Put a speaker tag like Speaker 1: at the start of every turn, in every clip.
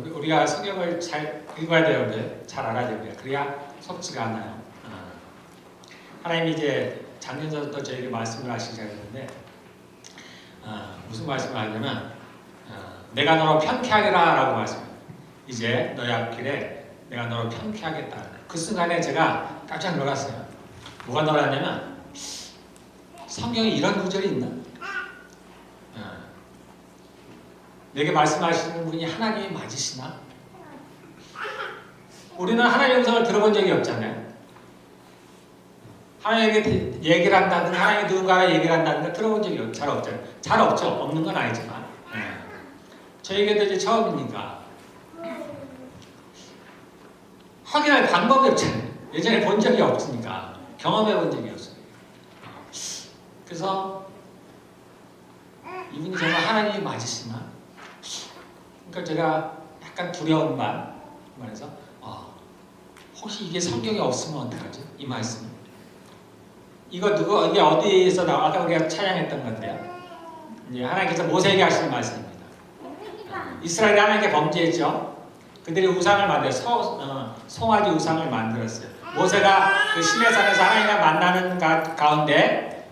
Speaker 1: 우리가 성경을 잘 읽어야 되는데 잘 알아야 됩니다. 그래야 속지가 않아요. 하나님이 이제 작년부터 저에게 말씀을 하시기 시작했는데 무슨 말씀을 하냐면 내가 너로 편케하리라 라고 말씀합니다. 이제 너의 앞길에 내가 너로 편케하겠다. 그 순간에 제가 깜짝 놀랐어요. 뭐가 놀랐냐면 성경에 이런 구절이 있나? 내게 말씀하시는 분이 하나님이 맞으시나? 우리는 하나님의 음성을 들어본 적이 없잖아요. 하나님에게 얘기를 한다든 하나님이 누군가가 얘기를 한다든 들어본 적이 잘 없잖아요. 잘 없죠. 없는 건 아니지만 저에게도 이제 처음이니까 확인할 방법이 없잖아요. 예전에 본 적이 없으니까 경험해 본 적이 없어요. 그래서 이분이 정말 하나님이 맞으시나? 그러니까 제가 약간 두려운 말에서 혹시 이게 성경에 없으면 어떡하지? 이 말씀. 이게 어디에서 나와? 아까 우리가 찬양했던 건데요. 이제 하나님께서 모세에게 하시는 말씀입니다. 이스라엘이 하나님께 범죄했죠. 그들이 우상을 만들어서 송아지 우상을 만들었어요. 모세가 그 시내산에서 하나님과 만나는 가운데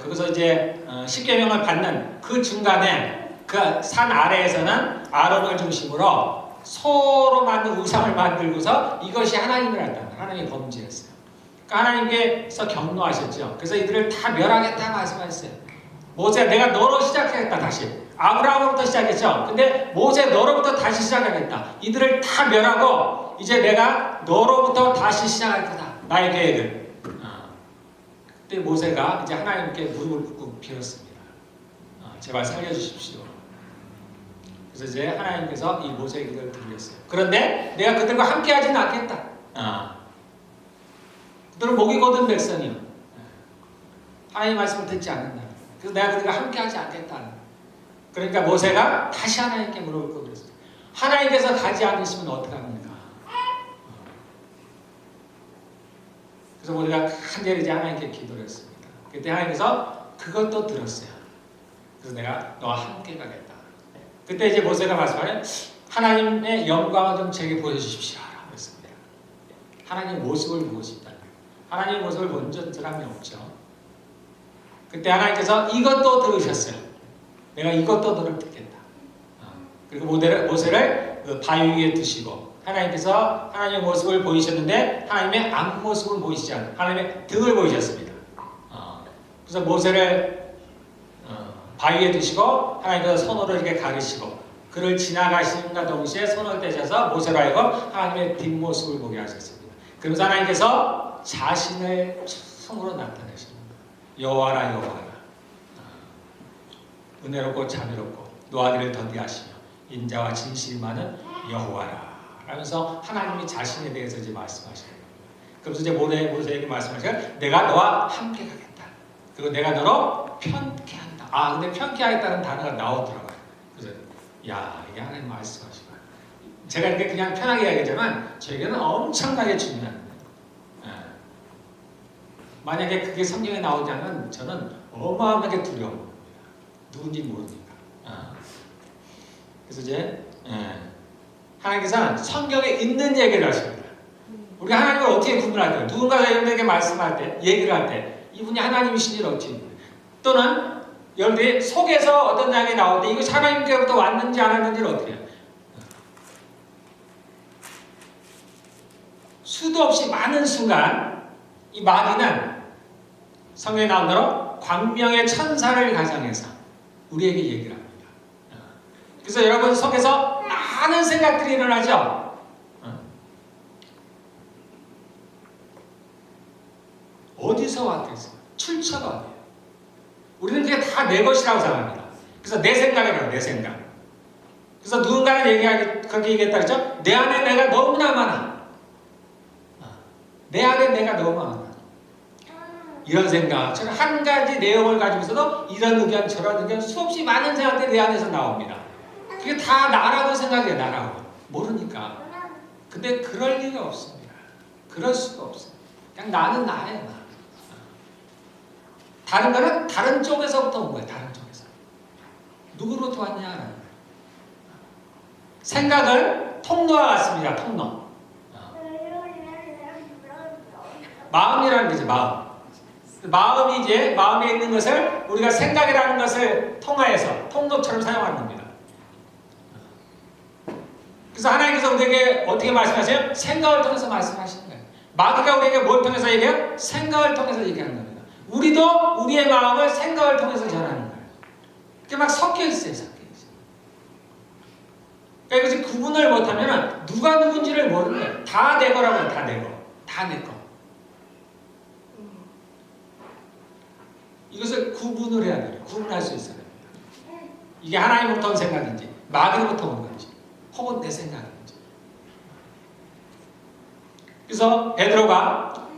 Speaker 1: 거기서 이제 십계명을 받는 그 중간에 그 산 아래에서는 아론을 중심으로 소로 만든 우상을 만들고서 이것이 하나님이란다. 하나님의 범죄였어요. 그러니까 하나님께서 경노하셨죠. 그래서 이들을 다 멸하겠다 말씀하셨어요. 모세 내가 너로 시작하겠다 다시. 아브라함으로부터 시작했죠. 근데 모세 너로부터 다시 시작하겠다. 이들을 다 멸하고 이제 내가 너로부터 다시 시작할 거다. 나의 계획을. 그때 모세가 이제 하나님께 무릎을 꿇고 빌었습니다. 제발 살려주십시오. 그래서 이제 하나님께서 이 모세의 기도를 들으셨어요. 그런데 내가 그들과 함께 하지는 않겠다. 그들은 목이 곧은 백성이요. 하나님의 말씀을 듣지 않는다. 그래서 내가 그들과 함께 하지 않겠다. 그러니까 모세가 다시 하나님께 무릎을 꿇고 그랬어요. 하나님께서 가지 않으시면 어떡합니까? 그래서 모세가 간절히 이제 하나님께 기도를 했습니다. 그때 하나님께서 그것도 들었어요. 그래서 내가 너와 함께 가겠다. 그때 이제 모세가 말씀하는 하나님의 영광을 좀 제게 보여주십시오 라고 했습니다. 하나님의 모습을 보고 싶다. 하나님의 모습을 본 사람이 없죠. 그때 하나님께서 이것도 들으셨어요. 내가 이것도 너를 듣겠다. 그리고 모세를 그 바위 위에 두시고 하나님께서 하나님의 모습을 보이셨는데 하나님의 앞모습을 보이시지 않아요. 하나님의 등을 보이셨습니다. 그래서 모세를 바위에 두시고 하나님께서 손으로 이렇게 가르시고 그를 지나가심과 동시에 손을 떼셔서 모세로 하여금 하나님의 뒷모습을 보게 하셨습니다. 그러면서 하나님께서 자신을 처음으로 나타내십니다. 여호와라 여호와라 은혜롭고 자비롭고 노하기를 더디하시며 인자와 진실이 많은 여호와라 하면서 하나님이 자신에 대해서 이제 말씀하시는 겁니다. 그래서 이제 모세에게 말씀하시고 내가 너와 함께 가겠다. 그리고 내가 너로 편케한다. 근데 편케하겠다는 단어가 나오더라고요. 그래서 이게 하나님 말씀하시고 제가 이렇게 그냥 편하게 이야기하지만 저에게는 엄청나게 중요한 만약에 그게 성경에 나오자면 저는 어마어마하게 두려워합니다. 누군지 모르니까. 그래서 이제 하나님께서는 성경에 있는 얘기를 하십니다. 우리가 하나님을 어떻게 구분할까요? 누군가가 여러분에게 말씀할 때, 얘기를 할 때 이분이 하나님이신지를 어떻게 구분해요? 또는 여러분들이 속에서 어떤 이야기 나올 때 이것이 하나님께로부터 왔는지 안 왔는지를 어떻게 해요? 수도 없이 많은 순간 이 마귀는 성경에 나온 대로 광명의 천사를 가장해서 우리에게 얘기를 합니다. 그래서 여러분 속에서 많은 생각들이 일어나죠. 어디서 왔겠어요? 출처가 어디예요? 우리는 그게 다 내 것이라고 생각합니다. 그래서 내 생각이라고 내 생각. 그래서 누군가는 그렇게 얘기했다 그랬죠? 내 안에 내가 너무나 많아. 내 안에 내가 너무 많아. 이런 생각, 저는 한 가지 내용을 가지고서도 이런 의견, 저런 의견, 수없이 많은 생각들이 내 안에서 나옵니다. 그게 다 나라고 생각해요, 나라고. 모르니까. 근데 그럴 리가 없습니다. 그럴 수가 없어요. 그냥 나는 나예요, 나. 다른 거는 다른 쪽에서부터 온 거예요, 다른 쪽에서. 누구로부터 왔냐? 생각은 통로와 같습니다. 통로. 마음이라는 거지, 마음. 마음이 이제 마음에 있는 것을 우리가 생각이라는 것을 통하여서 통로처럼 사용하는 겁니다. 그래서 하나님께서 우리에게 어떻게 말씀하세요? 생각을 통해서 말씀하시는 거예요. 마귀가 우리에게 뭘 통해서 얘기해요? 생각을 통해서 얘기하는 겁니다. 우리도 우리의 마음을 생각을 통해서 전하는 거예요. 그게 막 섞여 있어요, 섞여 있어요. 그러니까 이것이 구분을 못하면 누가 누군지를 모르는 거예요. 다 내 거라고 해요, 다 내 거. 다 내 거. 이것을 구분을 해야 돼요. 구분할 수 있어야 됩니다. 이게 하나님으로부터 온 생각인지 마귀로부터 온 건지 혹은 내 생각인지. 그래서 베드로가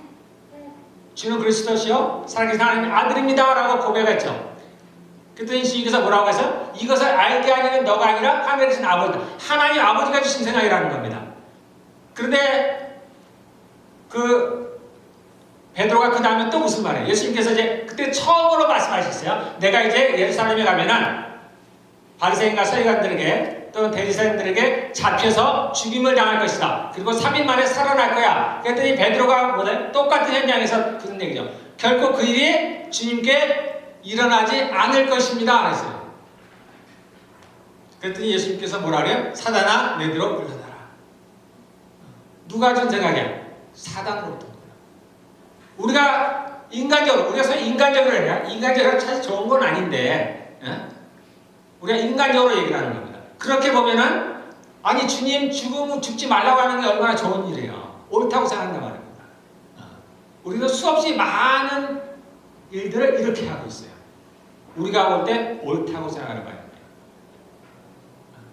Speaker 1: 주는 그리스도시요 살아계신 하나님의 아들입니다 라고 고백했죠. 그랬더니 주님께서 뭐라고 해서 이것을 알게 하려는 너가 아니라 하늘에 계신 아버지다. 하나님 아버지가 주신 생각이라는 겁니다. 그런데 베드로가 그 다음에 또 무슨 말이에요? 예수님께서 이제 그때 처음으로 말씀하셨어요. 내가 이제 예루살렘에 가면은 바리새인과 서기관들에게 또는 대리새인들에게 잡혀서 죽임을 당할 것이다. 그리고 3일 만에 살아날 거야. 그랬더니 베드로가 뭐래? 똑같은 현장에서 그런 얘기죠. 결코 그 일이 주님께 일어나지 않을 것입니다. 그랬어요. 그랬더니 예수님께서 뭐라 그래요? 사단아 내 뒤로 물러나라. 누가 준 생각이야? 사단으로부터. 우리가 인간적으로, 우리가 소위 인간적으로 해야 인간적으로 사실 좋은 건 아닌데, 우리가 인간적으로 얘기를 하는 겁니다. 그렇게 보면은, 아니, 주님 죽지 말라고 하는 게 얼마나 좋은 일이에요. 옳다고 생각한단 말입니다. 우리도 수없이 많은 일들을 이렇게 하고 있어요. 우리가 볼 때 옳다고 생각하는 말입니다.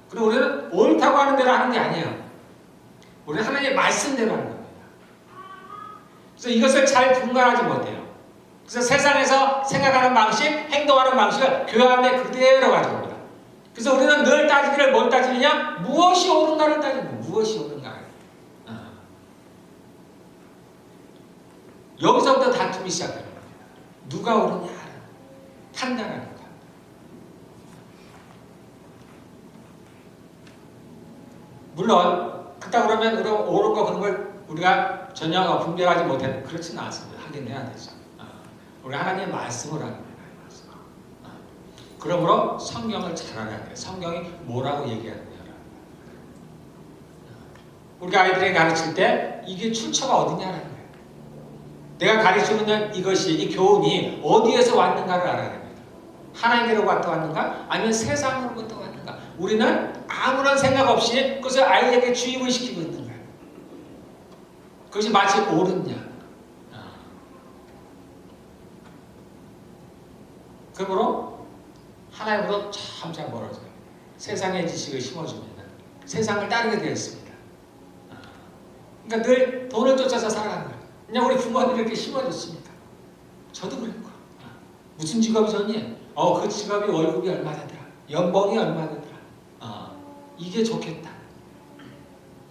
Speaker 1: 그리고 우리는 옳다고 하는 대로 하는 게 아니에요. 우리는 하나님의 말씀대로 하는 겁니다. 그래서 이것을 잘 분간하지 못해요. 그래서 세상에서 생각하는 방식, 행동하는 방식을 교회 안에 그대로 가져옵니다. 그래서 우리는 늘 따지기를 뭘 따지느냐? 무엇이 옳은가를 따집니다. 무엇이 옳은가. 여기서부터 다툼이 시작됩니다. 누가 옳으냐? 판단하는 것. 물론 그렇다 그러면 옳은 거 그런 걸 우리가 전혀 분별하지 못해도 그렇지는 않습니다. 하긴 해야 되죠. 우리 하나님의 말씀을 하는 거예요. 그러므로 성경을 잘 알아야 돼요. 성경이 뭐라고 얘기하느냐. 우리가 아이들에게 가르칠 때 이게 출처가 어디냐라는 거예요. 내가 가르치는 이것이, 이 교훈이 어디에서 왔는가를 알아야 됩니다. 하나님께로부터 왔는가? 아니면 세상으로부터 왔는가? 우리는 아무런 생각 없이 그것을 아이에게 주입을 시키고 있는 거예요. 그것이 마치 옳으냐. 그러므로 하나님으로 점점 멀어져요. 세상의 지식을 심어주면 세상을 따르게 되었습니다. 그러니까 늘 돈을 쫓아서 살아가는 거예요. 그냥 우리 부모님이 이렇게 심어줬습니다. 저도 그랬고. 무슨 직업이 좋니? 그 직업이 월급이 얼마 되더라. 연봉이 얼마 되더라. 이게 좋겠다.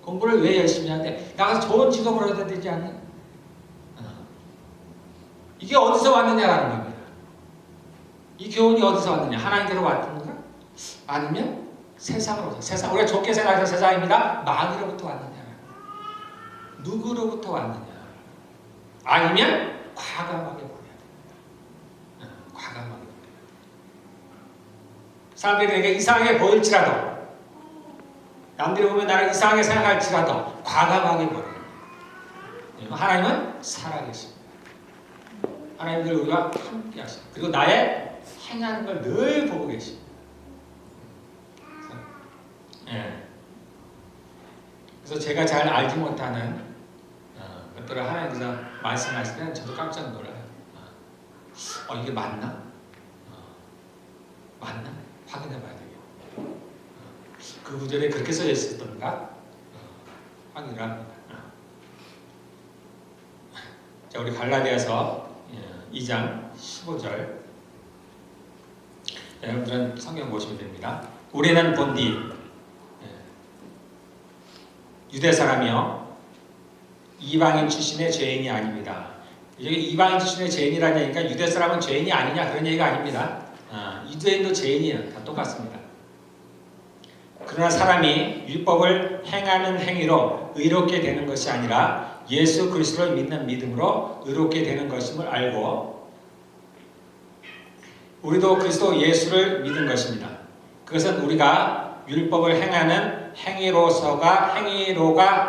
Speaker 1: 공부를 왜 열심히 하는데 나가서 좋은 직업을 얻어야 되지 않니? 이게 어디서 왔느냐라는 겁니다. 이 교훈이 어디서 왔느냐? 하나님께로 왔는가? 아니면 세상으로부터. 세상, 우리가 좋게 생각해서 세상입니다. 마귀로부터 왔느냐? 누구로부터 왔느냐? 아니면 과감하게 버려야 됩니다. 과감하게 버려야 됩니다. 사람들이 내게 이상하게 보일지라도, 남들이 보면 나를 이상하게 생각할지라도 과감하게 버려야 됩니다. 하나님은 살아계십니다. 하나님들 우리와 함께 하십니다. 그리고 나의 행하는 걸 늘 보고 계십니다. 그래서 제가 잘 알지 못하는 것들을 하나님께서 말씀하실 때는 저도 깜짝 놀라요. 이게 맞나? 맞나? 확인해 봐야 되겠고. 그 구절에 그렇게 써 있었던가? 확인을 합니다. 자, 우리 갈라디아서 2장 15절. 여러분들은 성경 보시면 됩니다. 우리는 본디 유대 사람이요 이방인 출신의 죄인이 아닙니다. 여기 이방인 출신의 죄인이라는 얘기니까 유대 사람은 죄인이 아니냐 그런 얘기가 아닙니다. 유대인도 죄인이에요. 다 똑같습니다. 그러나 사람이 율법을 행하는 행위로 의롭게 되는 것이 아니라 예수 그리스도를 믿는 믿음으로 의롭게 되는 것임을 알고 우리도 그리스도 예수를 믿은 것입니다. 그것은 우리가 율법을 행하는 행위로가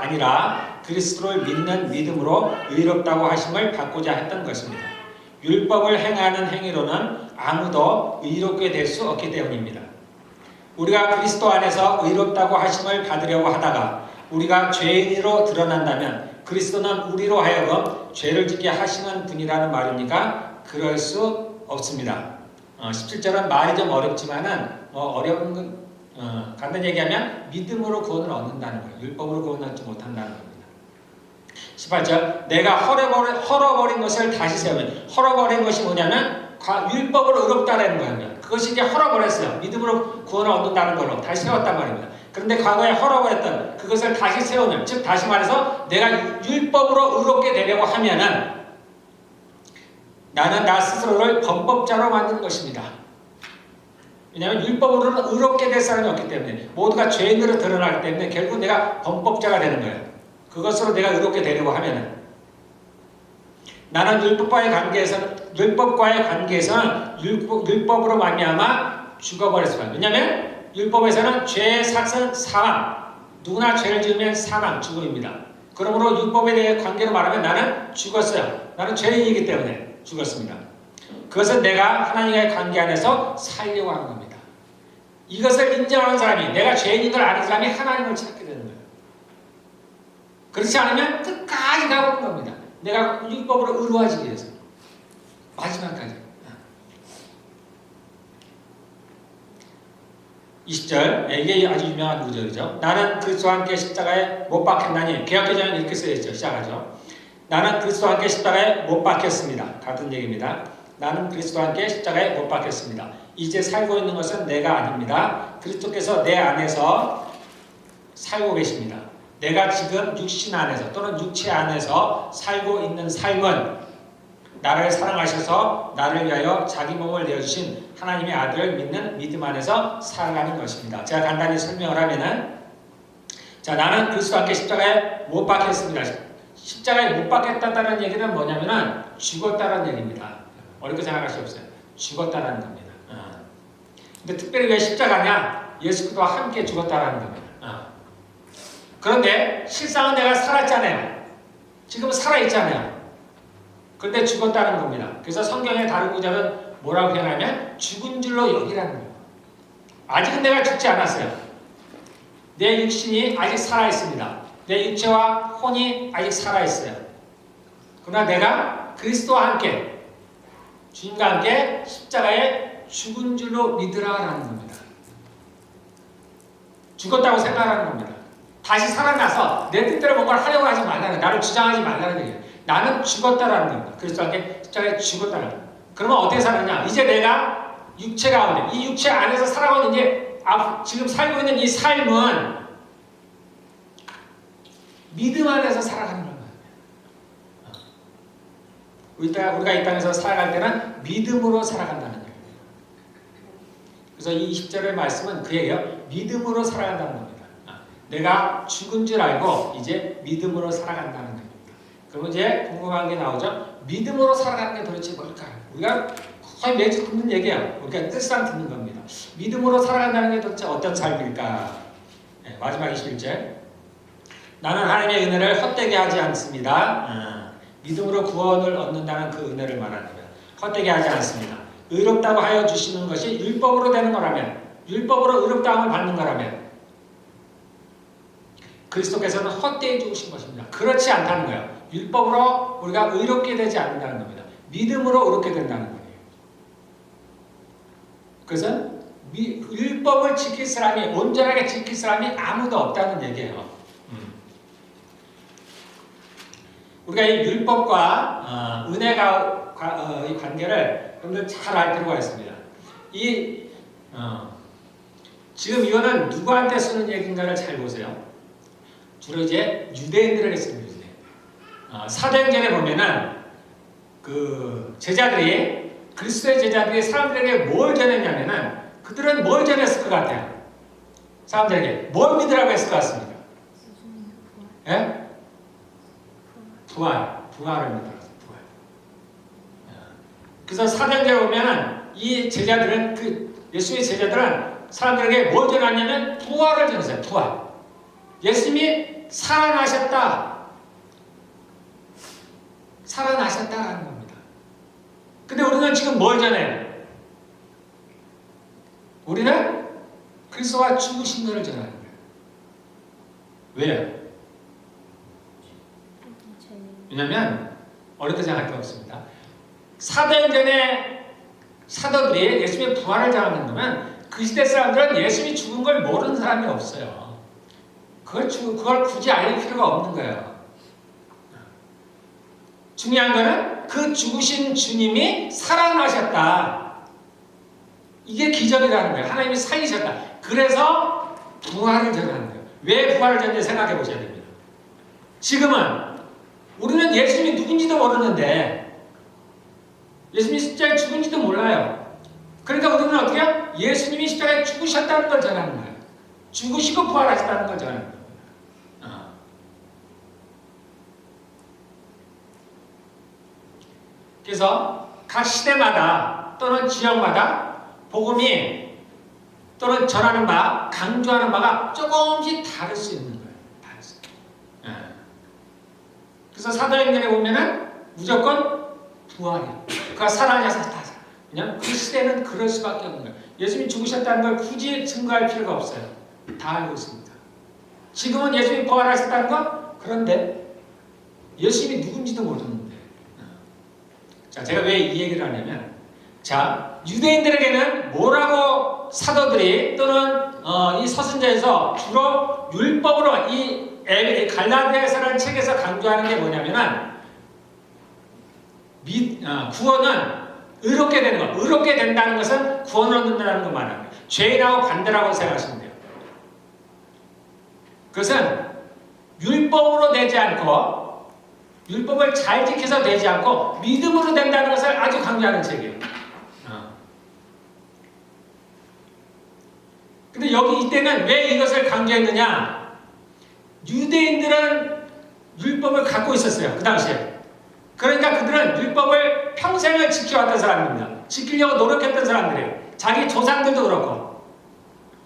Speaker 1: 아니라 그리스도를 믿는 믿음으로 의롭다고 하심을 받고자 했던 것입니다. 율법을 행하는 행위로는 아무도 의롭게 될 수 없기 때문입니다. 우리가 그리스도 안에서 의롭다고 하심을 받으려고 하다가 우리가 죄인으로 드러난다면 그리스도는 우리로 하여금 죄를 짓게 하시는 분이라는 말입니까? 그럴 수 없습니다. 17절은 말이 좀 어렵지만은 어려운 건 간단히 얘기하면 믿음으로 구원을 얻는다는 거예요. 율법으로 구원을 얻지 못한다는 겁니다. 18절 내가 헐어버린 것을 다시 세우면 헐어버린 것이 뭐냐면 율법으로 의롭다라는 거예요. 그것이 이제 헐어버렸어요. 믿음으로 구원을 얻는다는 걸로 다시 세웠단 말입니다. 그런데 과거에 헐어버렸던 그것을 다시 세우면, 즉 다시 말해서 내가 율법으로 의롭게 되려고 하면은 나는 나 스스로를 범법자로 만드는 것입니다. 왜냐하면 율법으로는 의롭게 될 사람이 없기 때문에 모두가 죄인으로 드러나기 때문에 결국 내가 범법자가 되는 거예요. 그것으로 내가 의롭게 되려고 하면은 나는 율법과의 관계에서는 율법으로 말미암아 죽어버렸어요. 왜냐하면 율법에서는 죄의 삭은 사망, 누구나 죄를 지으면 사망, 죽음입니다. 그러므로 율법에 대해 관계로 말하면 나는 죽었어요. 나는 죄인이기 때문에 죽었습니다. 그것은 내가 하나님과의 관계 안에서 살려고 하는 겁니다. 이것을 인정하는 사람이, 내가 죄인인 걸 아는 사람이 하나님을 찾게 되는 거예요. 그렇지 않으면 끝까지 가보는 겁니다. 내가 율법으로 의로워지기 위해서 마지막까지. 20절, 이게 아주 유명한 구절이죠. 나는 그리스도와 함께 십자가에 못 박혔나니, 개역개정은 이렇게 쓰여있죠. 시작하죠. 나는 그리스도와 함께 십자가에 못 박혔습니다. 같은 얘기입니다. 나는 그리스도와 함께 십자가에 못 박혔습니다. 이제 살고 있는 것은 내가 아닙니다. 그리스도께서 내 안에서 살고 계십니다. 내가 지금 육신 안에서 또는 육체 안에서 살고 있는 삶은 나를 사랑하셔서 나를 위하여 자기 몸을 내어주신 하나님의 아들을 믿는 믿음 안에서 살아가는 것입니다. 제가 간단히 설명을 하면은, 자, 나는 그리스도와 함께 십자가에 못 박혔습니다. 십자가에 못 박혔다는 얘기는 뭐냐면은 죽었다는 얘기입니다. 어렵게 생각할 수 없어요. 죽었다는 겁니다. 근데 특별히 왜 십자가냐? 예수 그리스도와 함께 죽었다는 겁니다. 그런데 실상은 내가 살았잖아요. 지금 살아있잖아요. 그런데 죽었다는 겁니다. 그래서 성경의 다른 구절은 뭐라고 표현하면 죽은 줄로 여기라는 거예요. 아직은 내가 죽지 않았어요. 내 육신이 아직 살아있습니다. 내 육체와 혼이 아직 살아있어요. 그러나 내가 그리스도와 함께, 주님과 함께 십자가에 죽은 줄로 믿으라라는 겁니다. 죽었다고 생각하는 겁니다. 다시 살아나서 내 뜻대로 뭔가를 하려고 하지 말라는, 나를 주장하지 말라는 얘기예요. 나는 죽었다라는 겁니다. 그리스도와 함께 십자가에 죽었다라는 거예요. 그러면 어떻게 살았냐? 이제 내가 육체 가운데, 이 육체 안에서 살아가는 이제 지금 살고 있는 이 삶은 믿음 안에서 살아가는 거예요. 우리가 이 땅에서 살아갈 때는 믿음으로 살아간다는 얘기예요. 그래서 이 20절의 말씀은 그 얘기예요. 믿음으로 살아간다는 겁니다. 내가 죽은 줄 알고 이제 믿음으로 살아간다는 겁니다. 그러면 이제 궁금한 게 나오죠. 믿음으로 살아가는 게 도대체 뭘까요? 우리가 거의 매주 듣는 얘기예요. 우리가 뜻상 듣는 겁니다. 믿음으로 살아간다는 게 도대체 어떤 삶일까? 네, 마지막 21절. 나는 하나님의 은혜를 헛되게 하지 않습니다. 믿음으로 구원을 얻는다는 그 은혜를 말하는 거예요. 헛되게 하지 않습니다. 의롭다고 하여 주시는 것이 율법으로 되는 거라면, 율법으로 의롭다함을 받는 거라면 그리스도께서는 헛되이 죽으신 것입니다. 그렇지 않다는 거예요. 율법으로 우리가 의롭게 되지 않는다는 겁니다. 믿음으로 의롭게 된다는 거예요. 그래서 율법을 지킬 사람이, 온전하게 지킬 사람이 아무도 없다는 얘기예요. 우리가 이 율법과 은혜가 이 관계를 여러분들 잘 알 필요가 있습니다. 지금 이거는 누구한테 쓰는 얘기인가를 잘 보세요. 주로 이제 유대인들에게 쓰는 얘기예요. 사도행전에 보면은 그 제자들이, 그리스도의 제자들이 사람들에게 뭘 전했냐면은, 그들은 뭘 전했을 것 같아요? 사람들에게 뭘 믿으라고 했을 것 같습니까? 예? 부활을 믿으라고 했어요. 부활. 그래서 사도행전에 보면은 이 제자들은 예수의 제자들은 사람들에게 뭘 전하냐면 부활을 전했어요. 부활. 예수님이 살아나셨다. 살아나셨다라는 겁니다. 근데 우리는 지금 뭘 전해요? 우리는 그리스도가 죽으신 것을 전하는 거예요. 왜요? 왜냐하면 어렵게 생각할 게 없습니다. 사도행전에 사도들이 예수님의 부활을 전하는 거면 그 시대 사람들은 예수님이 죽은 걸 모르는 사람이 없어요. 그걸 굳이 알릴 필요가 없는 거예요. 중요한 거는 그 죽으신 주님이 살아나셨다. 이게 기적이라는 거예요. 하나님이 살리셨다. 그래서 부활을 전하는 거예요. 왜 부활을 전하는지 생각해 보셔야 됩니다. 지금은 우리는 예수님이 누군지도 모르는데 예수님이 십자가에 죽은지도 몰라요. 그러니까 우리는 어떻게 해요? 예수님이 십자가에 죽으셨다는 걸 전하는 거예요. 죽으시고 부활하셨다는 걸 전하는 거예요. 그래서 각 시대마다 또는 지역마다 복음이 또는 전하는 바, 강조하는 바가 조금씩 다를 수 있는 거예요. 다를 수 있어요. 그래서 사도행전에 보면은 무조건 부활이에요. 그가 살아나셨다. 왜냐하면 그 시대는 그럴 수밖에 없는 거예요. 예수님이 죽으셨다는 걸 굳이 증거할 필요가 없어요. 다 알고 있습니다. 지금은 예수님이 부활하셨다는 거? 그런데 예수님이 누군지도 모르는데. 자, 제가 왜 이 얘기를 하냐면, 자, 유대인들에게는 뭐라고 사도들이 또는 이 서신자에서 주로 율법으로 이 갈라디아서라는 책에서 강조하는 게 뭐냐면은 구원은 의롭게 되는 것, 의롭게 된다는 것은 구원을 얻는다는 것 말합니다. 죄인하고 반대라고 생각하시면 돼요. 그것은 율법으로 되지 않고 율법을 잘 지켜서 되지 않고 믿음으로 된다는 것을 아주 강조하는 책이에요. 근데 여기 이때는 왜 이것을 강조했느냐? 유대인들은 율법을 갖고 있었어요. 그 당시에. 그러니까 그들은 율법을 평생을 지켜왔던 사람입니다. 지키려고 노력했던 사람들이에요. 자기 조상들도 그렇고.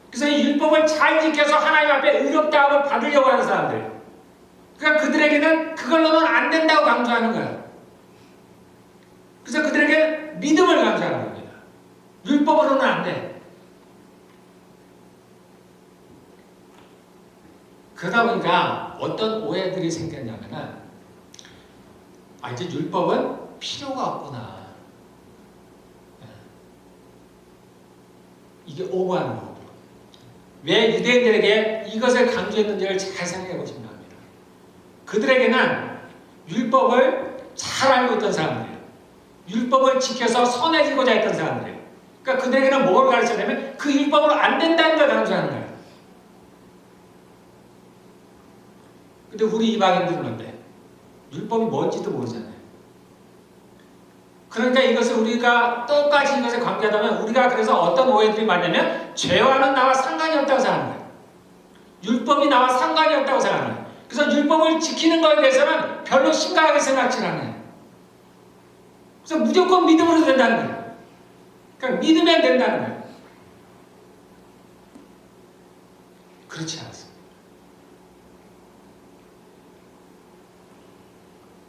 Speaker 1: 그래서 이 율법을 잘 지켜서 하나님 앞에 의롭다함을 받으려고 하는 사람들. 그러니까 그들에게는 그걸로는 안 된다고 강조하는 거예요. 그래서 그들에게 믿음을 강조하는 겁니다. 율법으로는 안 돼. 그러다 보니까 어떤 오해들이 생겼냐면은 이제 율법은 필요가 없구나. 이게 오버하는 거고. 왜 유대인들에게 이것을 강조했는지를 잘 생각해 보시면 합니다. 그들에게는 율법을 잘 알고 있던 사람들이에요. 율법을 지켜서 선해지고자 했던 사람들이에요. 그러니까 그들에게는 뭘 가르쳤냐면 그 율법으로 안 된다는 걸 강조하는 거예요. 근데 우리 이방인들은 어때? 율법이 뭔지도 모르잖아요. 그러니까 이것을 우리가 똑같이 이것을 관계하다면 우리가 그래서 어떤 오해들이 많냐면 죄와는 나와 상관이 없다고 생각하는 거예요. 율법이 나와 상관이 없다고 생각하는 거예요. 그래서 율법을 지키는 것에 대해서는 별로 심각하게 생각지 않아요. 그래서 무조건 믿음으로 된다는 거예요. 그러니까 믿으면 된다는 거예요. 그렇지 않습니다.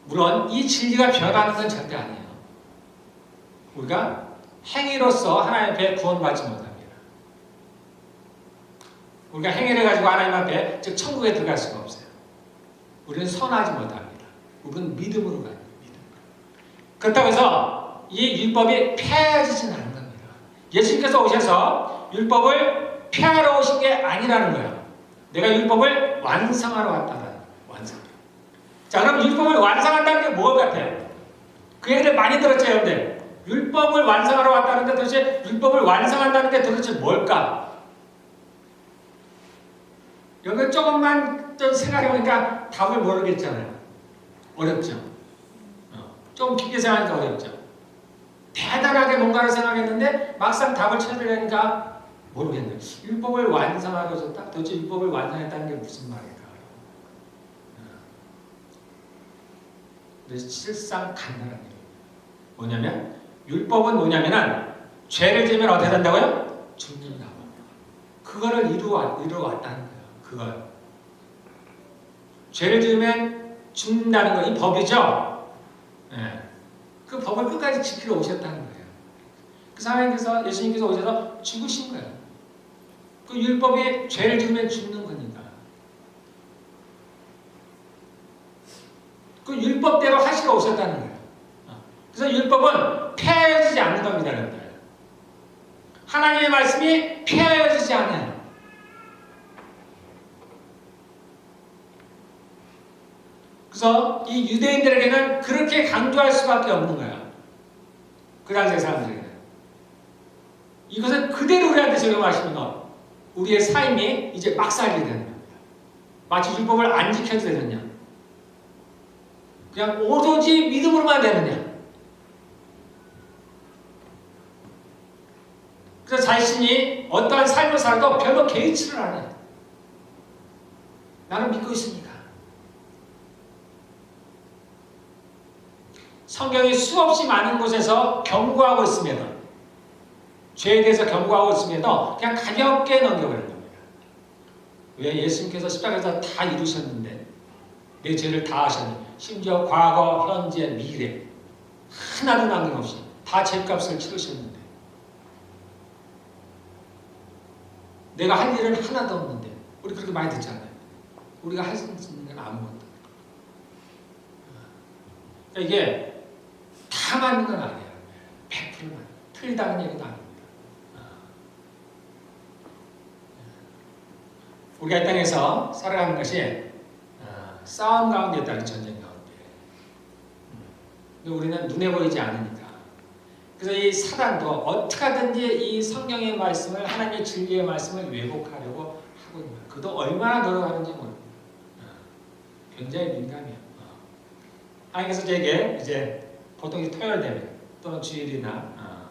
Speaker 1: 물론 이 진리가 변하는 건 절대 아니에요. 우리가 행위로서 하나님 앞에 구원받지 못합니다. 우리가 행위를 가지고 하나님 앞에 즉 천국에 들어갈 수가 없어요. 우리는 선하지 못합니다. 우리는 믿음으로 가요. 그렇다고 해서 이 율법이 폐해지진 않는 겁니다. 예수님께서 오셔서 율법을 폐하러 오신 게 아니라는 거예요. 내가 율법을 완성하러 왔다는 거예요. 완성. 자, 그럼 율법을 완성한다는 게 뭐 같아요? 그 얘기를 많이 들었죠, 여러분들. 율법을 완성하러 왔다는데 도대체 율법을 완성한다는 게 도대체 뭘까? 여기 조금만 좀 생각해보니까 답을 모르겠잖아요. 어렵죠? 좀 깊게 생각하니까 어렵죠? 대단하게 뭔가를 생각했는데 막상 답을 찾으려니까 모르겠네요. 율법을 완성하고서 딱 도대체 율법을 완성했다는 게 무슨 말일까? 그래서 실상 간단한 얘기예요. 뭐냐면 율법은 뭐냐면은 죄를 지으면 어떻게 된다고요? 죽는다고. 그거를 이루어왔다는 거예요. 그걸. 죄를 지으면 죽는다는 거, 이 법이죠. 예. 그 법을 끝까지 지키러 오셨다는 거예요. 그 하나님께서, 예수님께서 오셔서 죽으신 거예요. 그 율법이 죄를 지으면 죽는 거니까. 그 율법대로 하시러 오셨다는 거예요. 그래서 율법은 폐하여지지 않는 겁니다, 여러분들. 하나님의 말씀이 폐하여지지 않아요. 그래서 이 유대인들에게는 그렇게 강조할 수밖에 없는 거예요. 그 당시의 사람들에게는. 이것을 그대로 우리한테 적용하시는 것. 우리의 삶이 이제 막 살게 되는 겁니다. 마치 율법을 안 지켜도 되느냐. 그냥 오로지 믿음으로만 되느냐. 그래서 자신이 어떠한 삶을 살아도 별로 개의치를 안 해요. 나는 믿고 있으니까. 성경이 수없이 많은 곳에서 경고하고 있음에도, 죄에 대해서 경고하고 있음에도 그냥 가볍게 넘겨버리는 겁니다. 왜? 예수님께서 십자가에서 다 이루셨는데, 내 죄를 다 하셨는데, 심지어 과거, 현재, 미래 하나도 남김없이 다 죄값을 치르셨는데, 내가 할 일은 하나도 없는데, 우리 그렇게 많이 듣잖아요. 우리가 할 수 있는 건 아무것도. 그러니까 이게 다 맞는 건 아니에요. 100%만. 틀리다는 얘기도 아닙니다. 우리가 이 땅에서 살아가는 것이 싸움 가운데 있다는, 전쟁 가운데. 근데 우리는 눈에 보이지 않으니까. 그래서 이 사단도 어떻게 하든지 이 성경의 말씀을, 하나님의 진리의 말씀을 왜곡하려고 하고 있는 거예요. 그도 얼마나 노력하는지 모릅니다. 굉장히 민감해요. 하나님께서 제게 이제 보통 토요일 되면 또는 주일이나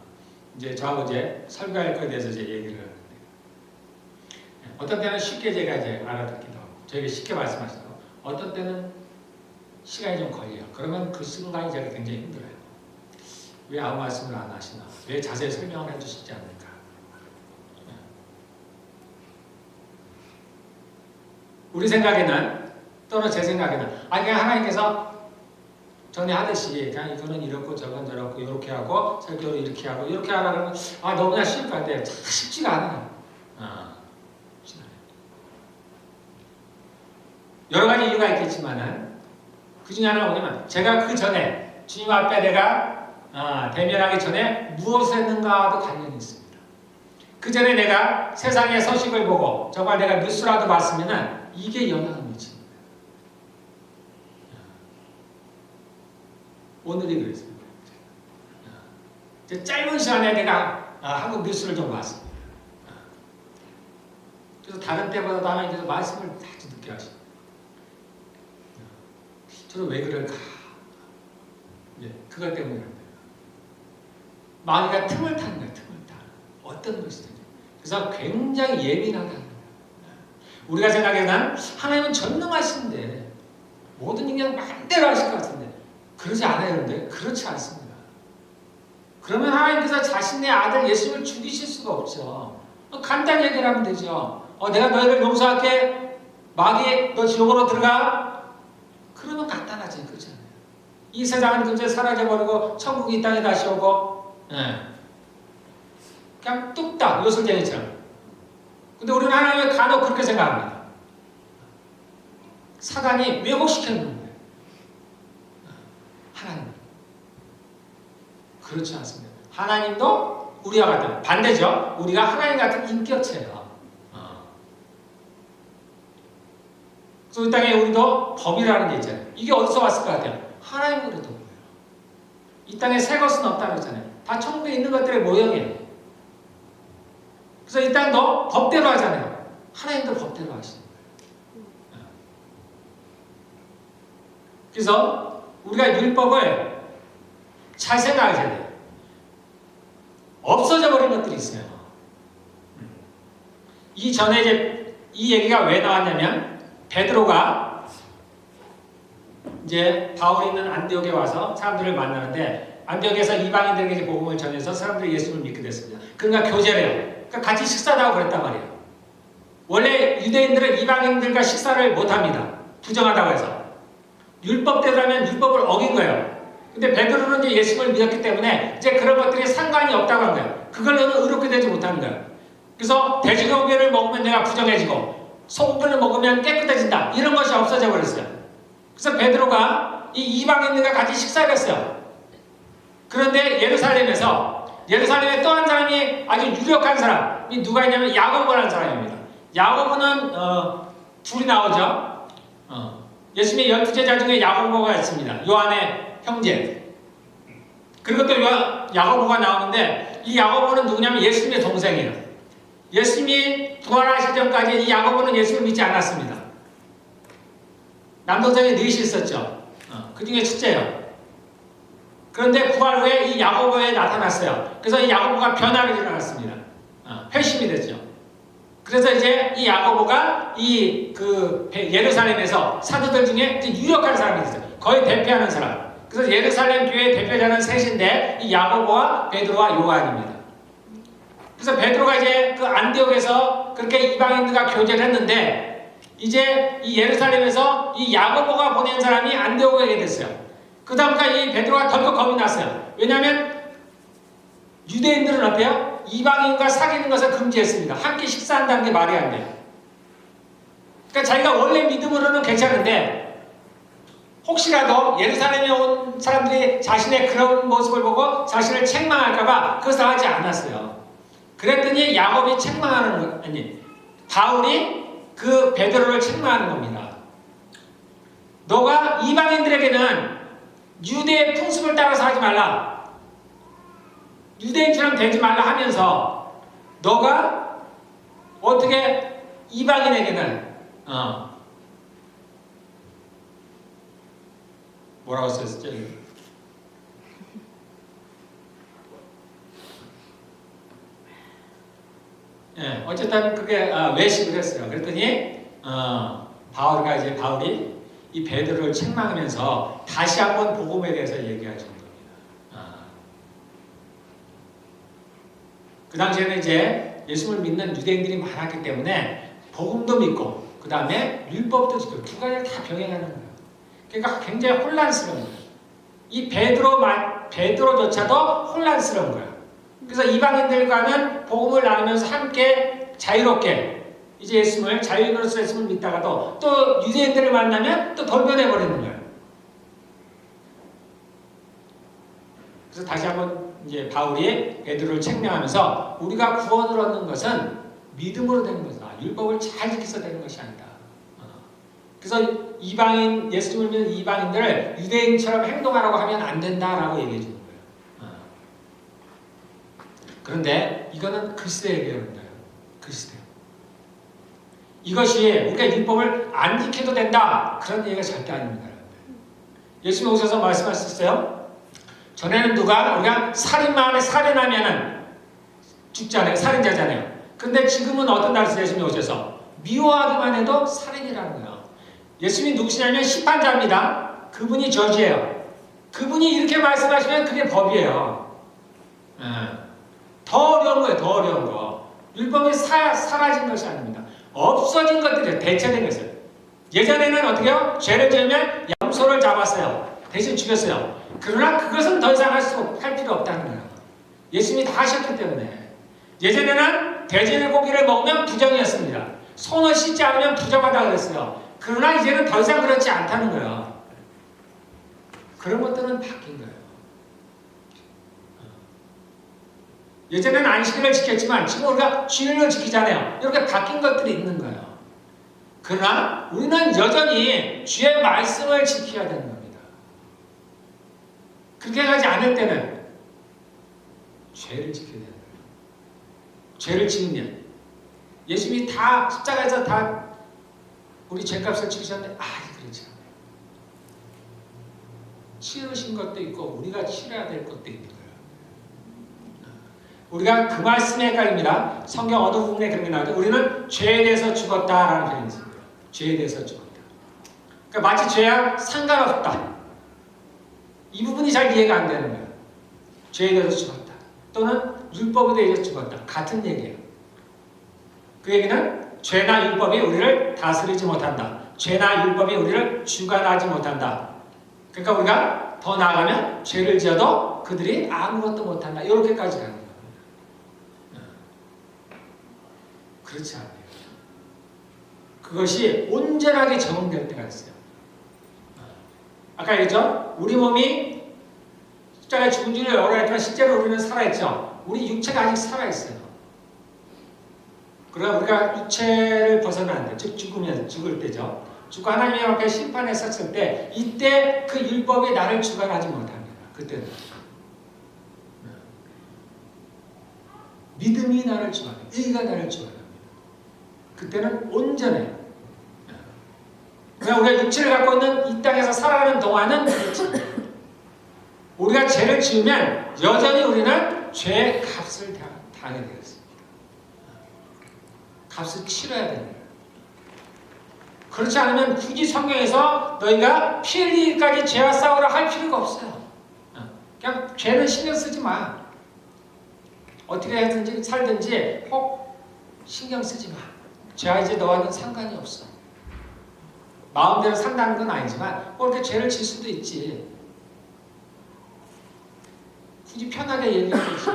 Speaker 1: 이제 저하고 이제 설교할 거에 대해서 이제 얘기를 하는데, 어떤 때는 쉽게 제가 이제 알아듣기도 하고, 저에게 쉽게 말씀하시고, 어떤 때는 시간이 좀 걸려요. 그러면 그 순간이 제가 굉장히 힘들어요. 왜 아무 말씀을 안 하시나? 왜 자세히 설명을 해주시지 않을까? 우리 생각에는, 또는 제 생각에는, 그냥 하나님께서 전에 하듯이 그냥 이거는 이렇고 저건 저렇고 이렇게 하고 설교를 이렇게 하고 이렇게 하라 그러면 너무나 쉬울 것 같아요. 쉽지가 않아요. 여러 가지 이유가 있겠지만은 그 중에 하나가 뭐냐면, 제가 그 전에 주님 앞에 내가 대면하기 전에 무엇을 했는가도 관련이 있습니다. 그 전에 내가 세상의 소식을 보고 정말 내가 뉴스라도 봤으면은 이게 영향을 미칩니다. 오늘이 그랬습니다. 짧은 시간에 내가 한국 뉴스를 좀 봤습니다. 그래서 다른 때보다도 하나님께서 말씀을 아주 늦게 하십니다. 저는 왜 그럴까? 그것 때문입니다. 마귀가 틈을 타는 거예요. 틈을 타. 어떤 것이든지. 그래서 굉장히 예민하다는 거예요. 우리가 생각에는 하나님은 전능하신데 모든 인간 마음대로 하실 것 같은데, 그러지 않아요. 그런데 그렇지 않습니다. 그러면 하나님께서 자신의 아들 예수님을 죽이실 수가 없죠. 간단히 얘기를 하면 되죠. 내가 너희를 용서할게. 마귀 너 지옥으로 들어가. 그러면 간단하지. 그렇지 않아요. 이 세상은 금세 사라져버리고 천국이 이 땅에 다시 오고, 그냥 뚝딱 요술쟁이처럼. 근데 우리는 하나님을 간혹 그렇게 생각합니다. 사단이 왜곡시키는 거예요. 하나님. 그렇지 않습니다. 하나님도 우리와 같은, 반대죠. 우리가 하나님 같은 인격체예요. 그래서 이 땅에 우리도 법이라는 게 있잖아요. 이게 어디서 왔을 것 같아요? 하나님으로부터 온 거예요. 이 땅에 새 것은 없다고 했잖아요. 다 천국에 있는 것들의 모형이에요. 그래서 이 땅도 법대로 하잖아요. 하나님도 법대로 하시는 거예요. 그래서 우리가 율법을 잘 생각하셔야 돼요. 없어져 버린 것들이 있어요. 이전에 이제 이 얘기가 왜 나왔냐면 베드로가 이제 바울이 있는 안디옥에 와서 사람들을 만나는데 안디옥에서 이방인들에게 이제 복음을 전해서 사람들이 예수를 믿게 됐습니다. 그러니까 교제를 해요. 그러니까 같이 식사도 하고 그랬단 말이에요. 원래 유대인들은 이방인들과 식사를 못합니다. 부정하다고 해서. 율법대로 하면 율법을 어긴 거예요. 근데 베드로는 이제 예수를 믿었기 때문에 이제 그런 것들이 상관이 없다고 한 거예요. 그걸로는 의롭게 되지 못하는 거예요. 그래서 돼지고기를 먹으면 내가 부정해지고 소고기를 먹으면 깨끗해진다. 이런 것이 없어져 버렸어요. 그래서 베드로가 이 이방인들과 같이 식사를 했어요. 그런데 예루살렘에 또 한 사람이 아주 유력한 사람이 누가 있냐면 야고보라는 사람입니다. 야고보는 둘이 나오죠. 예수님의 12제자 중에 야고보가 있습니다. 요한의 형제. 그리고 또 야고보가 나오는데 이 야고보는 누구냐면 예수님의 동생이에요. 예수님이 부활하실 전까지 이 야고보는 예수를 믿지 않았습니다. 남동생이 넷이 있었죠. 그 중에 첫째예요. 그런데 부활 후에 이 야고보에 나타났어요. 그래서 이 야고보가 변화를 일어났습니다. 회심이 됐죠. 그래서 이제 이 야고보가 예루살렘에서 사도들 중에 유력한 사람이 됐어요. 거의 대표하는 사람. 그래서 예루살렘 교회의 대표자는 셋인데 이 야고보와 베드로와 요한입니다. 그래서 베드로가 이제 그 안디옥에서 그렇게 이방인들과 교제를 했는데 이제 이 예루살렘에서 이 야고보가 보낸 사람이 안디옥에 오게 됐어요. 그 다음부터 이 베드로가 덜컥 겁이 났어요. 왜냐하면 유대인들은 어때요? 이방인과 사귀는 것을 금지했습니다. 함께 식사한다는 게 말이 안 돼요. 그러니까 자기가 원래 믿음으로는 괜찮은데 혹시라도 예루살렘에 온 사람들이 자신의 그런 모습을 보고 자신을 책망할까봐 그것을 하지 않았어요. 그랬더니 야곱이 책망하는 거 아니 바울이 그 베드로를 책망하는 겁니다. 너가 이방인들에게는 유대의 풍습을 따라서 하지 말라. 유대인처럼 되지 말라 하면서 너가 어떻게 이방인에게는 뭐라고 썼었죠? 예, 어쨌든 그게 외식을 했어요. 그랬더니 바울이 이 베드로를 책망하면서 다시 한번 복음에 대해서 얘기하시는 겁니다. 그 당시에는 이제 예수를 믿는 유대인들이 많았기 때문에 복음도 믿고 그 다음에 율법도 지키고 두 가지를 다 병행하는 거예요. 그러니까 굉장히 혼란스러운 거예요. 이 베드로조차도 혼란스러운 거예요. 그래서 이방인들과는 복음을 나누면서 함께 자유롭게 이제 자유인으로서 예수를 믿다가도 또 유대인들을 만나면 또 돌변해버리는 거예요. 그래서 다시 한번 이제 바울이 베드로를 책망하면서 우리가 구원을 얻는 것은 믿음으로 되는 것이다. 율법을 잘 지켜서 되는 것이 아니다. 그래서 예수님을 믿는 이방인들을 유대인처럼 행동하라고 하면 안 된다라고 얘기해 주는 거예요. 그런데 이거는 그리스도의 배우는 거예요. 그리스도. 이것이 우리가 율법을 안 지켜도 된다. 그런 얘기가 절대 아닙니다. 예수님 오셔서 말씀하셨어요. 전에는 우리가 살인마를 살인하면은 죽잖아요. 살인자잖아요. 근데 지금은 어떤 날씨 예수님이 오셔서 미워하기만 해도 살인이라는 거예요. 예수님이 누구시냐면 심판자입니다. 그분이 저지예요. 그분이 이렇게 말씀하시면 그게 법이에요. 더 어려운 거예요. 더 어려운 거. 율법이 사라진 것이 아닙니다. 없어진 것들이 대체된 것이에요. 예전에는 어떻게요? 죄를 지으면 염소를 잡았어요. 대신 죽였어요. 그러나 그것은 더 이상 할 필요 없다는 거예요. 예수님이 다 하셨기 때문에. 예전에는 돼지고기를 먹으면 부정이었습니다. 손을 씻지 않으면 부정하다고 그랬어요. 그러나 이제는 더 이상 그렇지 않다는 거예요. 그런 것들은 바뀐 거예요. 예전에는 안식일을 지켰지만 지금 우리가 주일을 지키잖아요. 이렇게 바뀐 것들이 있는 거예요. 그러나 우리는 여전히 주의 말씀을 지켜야 되는 겁니다. 그렇게 하지 않을 때는 죄를 지켜야 되는 거예요. 죄를 지으면 예수님이 다 십자가에서 다 우리 죄값을 치르셨는데 그렇지 않아요. 치르신 것도 있고 우리가 치러야 될 것도 있는 거예요. 우리가 그 말씀에 헷갈립니다. 성경 어느 부분에 그런 게 나오죠. 우리는 죄에 대해서 죽었다라는 표현이 있습니다. 죄에 대해서 죽었다. 그러니까 마치 죄와 상관없다. 이 부분이 잘 이해가 안 되는 거예요. 죄에 대해서 죽었다. 또는 율법에 대해서 죽었다. 같은 얘기예요. 그 얘기는 죄나 율법이 우리를 다스리지 못한다. 죄나 율법이 우리를 주관하지 못한다. 그러니까 우리가 더 나아가면 죄를 지어도 그들이 아무것도 못한다. 이렇게까지 가는 거예요. 그렇지 않아요. 그것이 온전하게 적응될 때가 있어요. 아까 얘기했죠? 우리 몸이 십자가에 죽은 줄을 여러 했지만 실제로 우리는 살아있죠. 우리 육체가 아직 살아있어요. 그러나 우리가 육체를 벗어나는 데, 즉 죽으면 죽을 때죠. 죽고 하나님 앞에 심판에 섰을 때 이때 그 율법이 나를 주관하지 못합니다. 그때는 믿음이 나를 주관해요. 의가 나를 주관합니다. 그때는 온전해요. 그러나 우리가 육체를 갖고 있는 이 땅에서 살아가는 동안은 그렇지. 우리가 죄를 지으면 여전히 우리는 죄의 값을 당하게 되었습니다. 값을 치러야 됩니다. 그렇지 않으면 굳이 성경에서 너희가 피 흘리기까지 죄와 싸우라 할 필요가 없어요. 그냥 죄는 신경 쓰지 마. 어떻게 하든지 살든지 혹 신경 쓰지 마. 죄와 이제 너와는 상관이 없어. 마음대로 산다는 건 아니지만 뭐 이렇게 죄를 질 수도 있지. 굳이 편하게 얘기하겠지.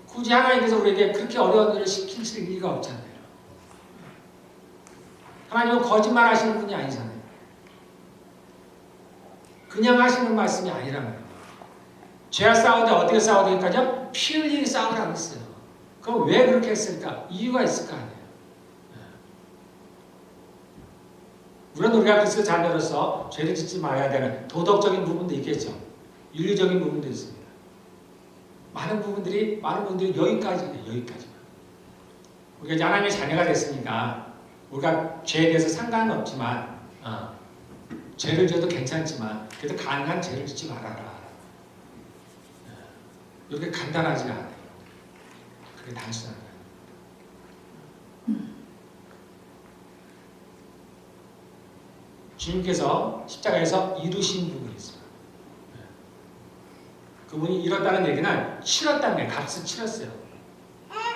Speaker 1: 굳이 하나님께서 우리에게 그렇게 어려운 일을 시키실 리가 없잖아요. 하나님은 거짓말 하시는 분이 아니잖아요. 그냥 하시는 말씀이 아니란 말이에요. 죄와 싸우되 어떻게 싸워야 되기까지요? 피 흘리게 싸우라고 했어요. 그럼 왜 그렇게 했을까? 이유가 있을 거 아니에요. 물론 우리가 그리스도 자녀로서 죄를 짓지 말아야 되는 도덕적인 부분도 있겠죠. 윤리적인 부분도 있습니다. 많은 분들이 여기까지만. 우리가 이제 하나님의 자녀가 됐으니까 우리가 죄에 대해서 상관은 없지만 죄를 지어도 괜찮지만 그래도 가능한 죄를 짓지 말아라. 이렇게 간단하지가 않아요. 그게 단순한 거예요. 주님께서 십자가에서 이루신 부분이 있습니다. 그분이 이뤘다는 얘기는 치렀다는 게 값을 치렀어요.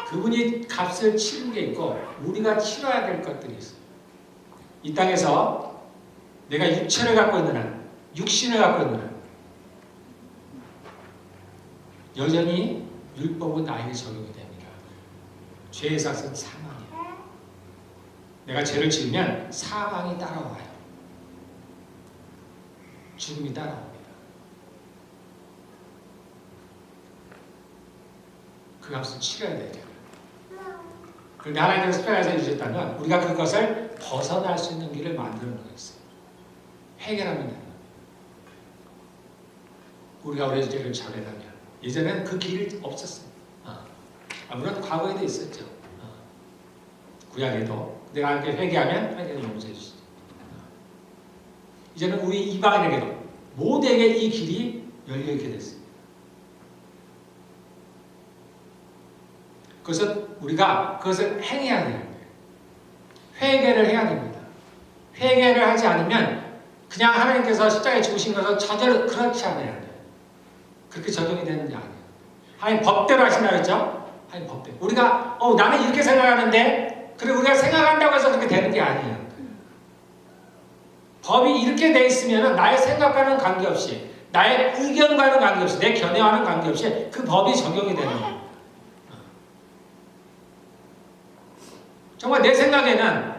Speaker 1: 그분이 값을 치른 게 있고 우리가 치러야 될 것들이 있어요. 이 땅에서 내가 육체를 갖고 있는 한, 육신을 갖고 있는 한 여전히 율법은 나에게 적용이 됩니다. 죄의 삭은 사망이에요. 내가 죄를 지으면 사망이 따라와요. 죽음이 따라옵니다. 그 값을 치러야 되죠. 그런데 하나님께서 십자가에서 주셨다면 우리가 그것을 벗어날 수 있는 길을 만들어 놓으셨어요. 해결하면 되는 겁니다. 우리가 우리의 죄를 잘해라면 예전에는 그 길이 없었어요. 물론 과거에도 있었죠. 구약에도 내가 함께 회개하면 회개를 용서해 주시죠. 이제는 우리 이방인에게도 모두에게 이 길이 열려있게 됐습니다. 그것은 우리가 그것을 행해야 되는 거예요. 회개를 해야 됩니다. 회개를 하지 않으면 그냥 하나님께서 십자가에 죽으신 것은 전혀 그렇지 않아야 돼요. 그렇게 적용이 되는 게 아니에요. 하나님 법대로 하신다고 했죠? 하나님 법대로. 우리가 나는 이렇게 생각하는데 그래 우리가 생각한다고 해서 그렇게 되는 게 아니에요. 법이 이렇게 돼 있으면 나의 생각과는 관계없이 나의 의견과는 관계없이 내 견해와는 관계없이 그 법이 적용이 되는 거예요. 정말 내 생각에는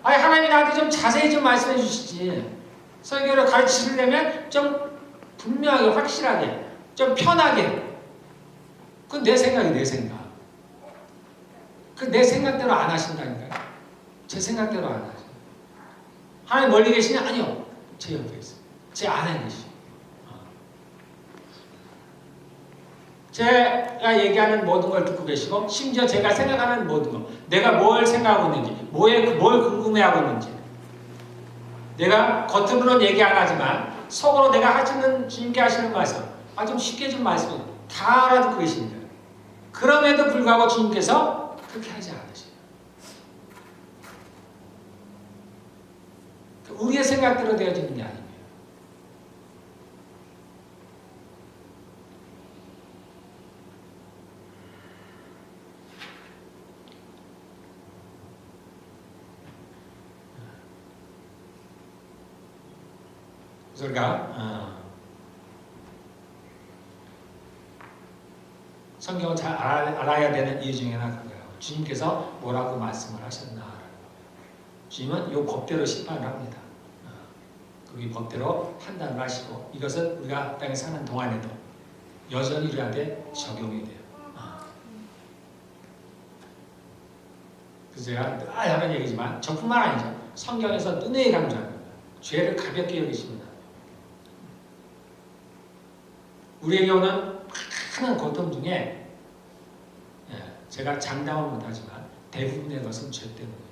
Speaker 1: 하나님이 나한테 좀 자세히 좀 말씀해 주시지. 설교를 가르치시려면 좀 분명하게 확실하게 좀 편하게. 그건 내 생각이 내 생각. 그 내 생각대로 안 하신다니까요. 제 생각대로 안 하죠. 하나님 멀리 계시냐? 아니요. 제 옆에 있어요. 제 안에 계시죠. 제가 얘기하는 모든 걸 듣고 계시고 심지어 제가 생각하는 모든 것 내가 뭘 생각하고 있는지 뭘 궁금해하고 있는지 내가 겉으로는 얘기 안 하지만 속으로 내가 하시는 주님께 하시는 말씀 좀 쉽게 좀 말씀해 다 알아듣고 계십니다. 그럼에도 불구하고 주님께서 그렇게 하지 않으셔요. 우리의 생각대로 되어지는 게 아닙니다. 그래서 우리가 성경을 잘 알아야 되는 이유 중에 하나가 그거예요. 주님께서 뭐라고 말씀을 하셨나. 주님은 이 법대로 심판을 합니다. 그 법대로 판단을 하시고 이것은 우리가 땅에 사는 동안에도 여전히 우리한테 적용이 돼요. 그래서 제가 늘 하는 얘기지만 저뿐만 아니죠. 성경에서 은혜의 강조하는 거예요. 죄를 가볍게 여기시면 우리에게 오는 많은 고통 중에 제가 장담을 못하지만 대부분의 것은 죄 때문이에요.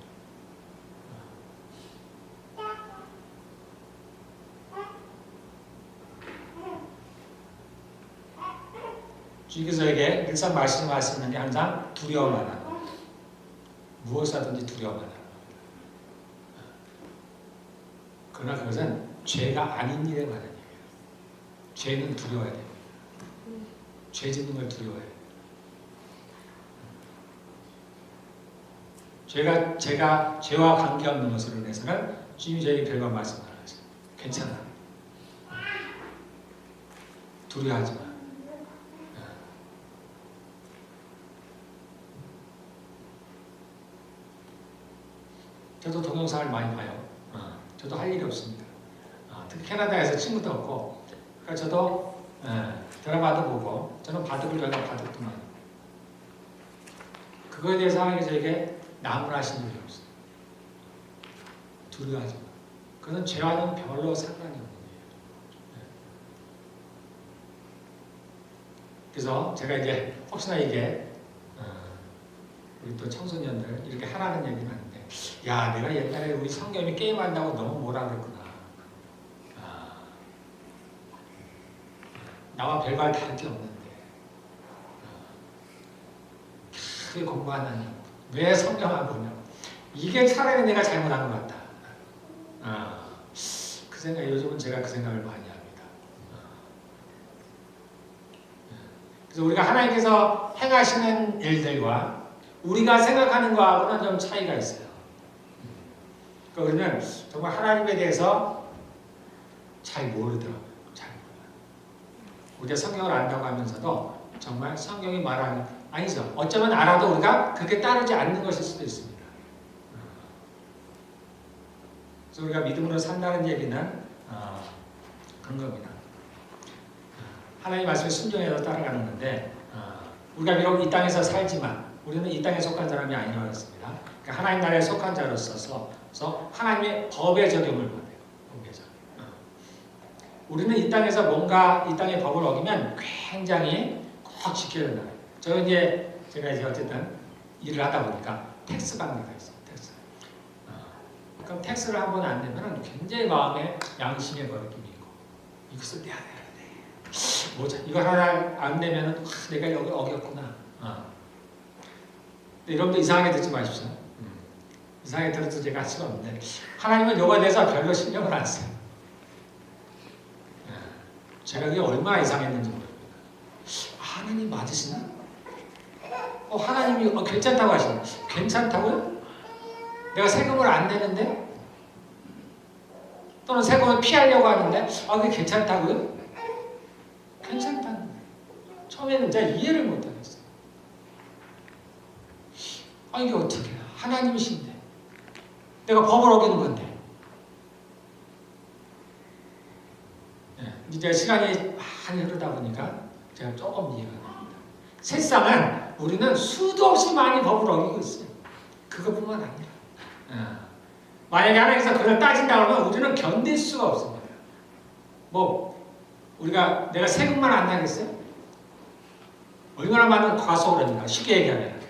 Speaker 1: 주님께서에게 늘상 말씀하시는 게 항상 두려워만 하는 거예요. 무엇을 하든지 두려워만 하는 거예요. 그러나 그것은 죄가 아닌 일에 관한 얘기예요. 죄는 두려워야 돼요. 죄 짓는 걸 두려워해요. 제가 죄와 관계없는 것으로 인해서는 주님이 저에게 별반 말씀을 하세요. 괜찮아. 두려워하지 마. 저도 동영상을 많이 봐요. 저도 할 일이 없습니다. 특히 캐나다에서 친구도 없고, 그러니까 저도 드라마도 보고, 저는 바둑을 좋아해서 바둑도 많이. 그거에 대해서 하나님께서 저에게 나무라 하신 적이 없어요. 두려워하지 마. 그건 죄와는 별로 상관이 없는 거예요. 그래서 제가 이제 혹시나 이게 우리 또 청소년들 이렇게 하라는 얘기는 하는데, 야, 내가 옛날에 우리 성경이 게임한다고 너무 뭐라 그랬구나. 나와 별반 다를 게 없는데 그게 공부하느냐, 왜 성경을 보냐고. 이게 차라리 내가 잘못한 것 같다. 그 생각, 요즘은 제가 그 생각을 많이 합니다. 그래서 우리가 하나님께서 행하시는 일들과 우리가 생각하는 거하고는 좀 차이가 있어요. 그러니까 우리는 정말 하나님에 대해서 잘 모르더라고요. 잘 몰라요. 우리가 성경을 안다고 하면서도 정말 성경이 말하는, 아니죠. 어쩌면 알아도 우리가 그렇게 따르지 않는 것일 수도 있습니다. 그래서 우리가 믿음으로 산다는 얘기는 그런 겁니다. 하나님 말씀에 순종해서 따라가는 건데, 우리가 비록 이 땅에서 살지만 우리는 이 땅에 속한 사람이 아니라고 했습니다. 그러니까 하나님 나라에 속한 자로서 하나님의 법의 적용을 받아요. 법의 적용. 우리는 이 땅에서 뭔가 이 땅의 법을 어기면 굉장히 꼭 지켜야 된다. 저는 이제 제가 이제 어쨌든 일을 하다 보니까 텍스 관계가 있어요. 텍스. 그럼 텍스를 한 번 안 내면 굉장히 마음에 양심의 거리낌이 있고, 이것을 내야 되는데 뭐죠? 이거 하나 안 내면 내가 여기 어겼구나. 여러분도 이상하게 듣지 마십시오. 이상하게 들어도 제가 할 수가 없는데, 하나님은 이거에 대해서 별로 신경을 안 써요. 제가 그게 얼마나 이상했는지 모릅니다. 하나님 맞으시나? 하나님이 괜찮다고 하시나? 괜찮다고요? 내가 세금을 안 내는데? 또는 세금을 피하려고 하는데 그게 괜찮다고요? 괜찮다는 거예요. 처음에는 제가 이해를 못하겠어요. 이게 어떻게 하나님이신데 내가 법을 어기는 건데. 이제 시간이 많이 흐르다 보니까 제가 조금 이해가 됩니다. 세상은 우리는 수도 없이 많이 법을 어기고 있어요. 그것뿐만 아니라 만약에 하나님께서 그걸 따진다 그러면 우리는 견딜 수가 없습니다. 우리가 내가 세금만 안 내겠어요? 얼마나 많은 과소를 쉽게 얘기하면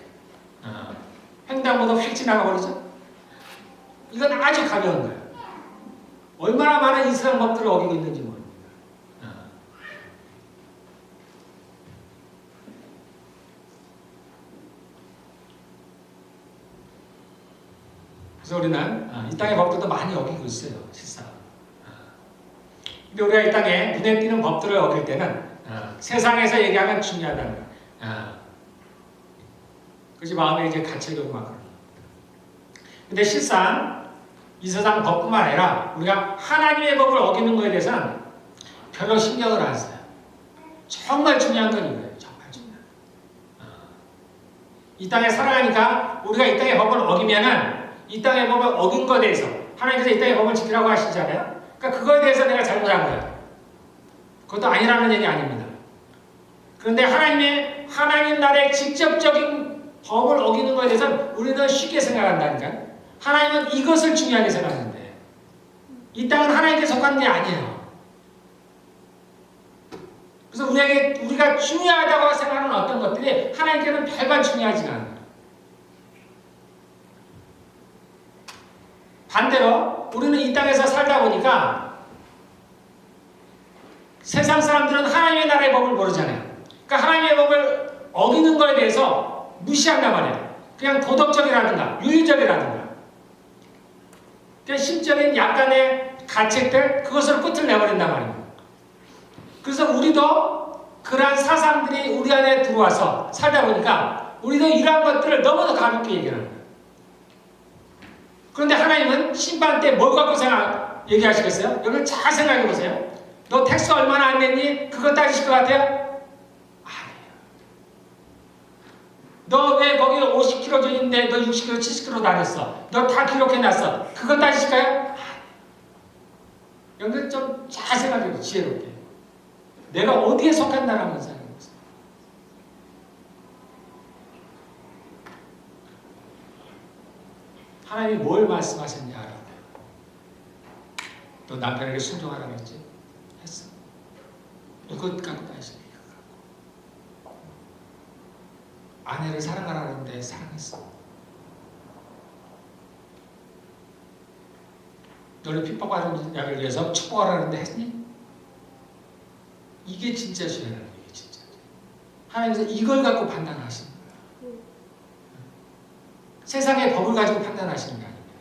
Speaker 1: 횡단보도 휙 지나가 버리죠? 이건 아주 가벼운 거예요. 얼마나 많은 이스라엘 법들을 어기고 있는지 모릅니다. 그래서 우리는 이 땅의 법들도 많이 어기고 있어요, 실상. 근데 우리가 이 땅에 눈에 띄는 법들을 어길 때는 세상에서 얘기하면 중요하다는 거예요. 그래서 마음에 이제 갇히려고 막 그러는 거예요. 근데 실상 이 세상 법뿐만 아니라 우리가 하나님의 법을 어기는 것에 대해서는 별로 신경을 안 써요. 정말 중요한 건 이거예요. 정말 중요한 거. 이 땅에 살아가니까 우리가 이 땅의 법을 어기면은 이 땅의 법을 어긴 것에 대해서 하나님께서 이 땅의 법을 지키라고 하시잖아요. 그러니까 그거에 대해서 내가 잘못한 거예요. 그것도 아니라는 얘기 아닙니다. 그런데 하나님 나라의 직접적인 법을 어기는 것에 대해서는 우리는 쉽게 생각한다니까요. 하나님은 이것을 중요하게 생각하는데 이 땅은 하나님께 속한 게 아니에요. 그래서 우리가 중요하다고 생각하는 어떤 것들이 하나님께는 별반 중요하지가 않아요. 반대로 우리는 이 땅에서 살다 보니까 세상 사람들은 하나님의 나라의 법을 모르잖아요. 그러니까 하나님의 법을 어기는 것에 대해서 무시한단 말이에요. 그냥 도덕적이라든가 윤리적이라든가 그냥 심적인 약간의 가책들 그것으로 끝을 내버린단 말입니다. 그래서 우리도 그러한 사상들이 우리 안에 들어와서 살다 보니까 우리도 이러한 것들을 너무나 가볍게 얘기하는 거예요. 그런데 하나님은 심판 때 뭘 갖고 얘기하시겠어요? 여러분 잘 생각해 보세요. 너 택스 얼마나 안 냈니? 그거 따지실 것 같아요? 아니에요. 너 왜 거기 50kg 줬는데 너 60kg, 70kg 다녔어? 너 다 기록해놨어. 그거 따지실까요? 아니에요. 여러분 좀 잘 생각해 보세요. 지혜롭게. 내가 어디에 속한다라는 생각해 보세요. 하나님이 뭘 말씀하셨냐 알아요. 너 남편에게 순종하라고 했지? 했어. 그것 갖고 다시 아내를 사랑하라는데 사랑했어. 너를 핍박하는 자를 위해서 축복하라는데 했니? 이게 진짜 죄라는 거예요. 진짜. 하나님께서 이걸 갖고 판단하시는 거예요. 세상의 법을 가지고 판단하시는 게 아닙니다.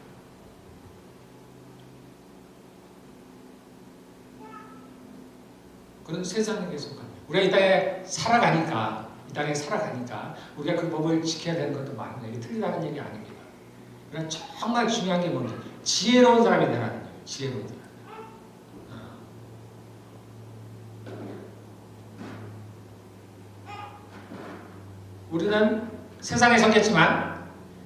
Speaker 1: 그런 세상에 속한 우리가 이 땅에 살아가니까 우리가 그 법을 지켜야 되는 것도 많은 얘기 틀리다는 얘기 아닙니다. 그러나 정말 중요한 게 뭔지 지혜로운 사람이 되라는 거예요. 지혜로운 사람. 우리는 세상에 속했지만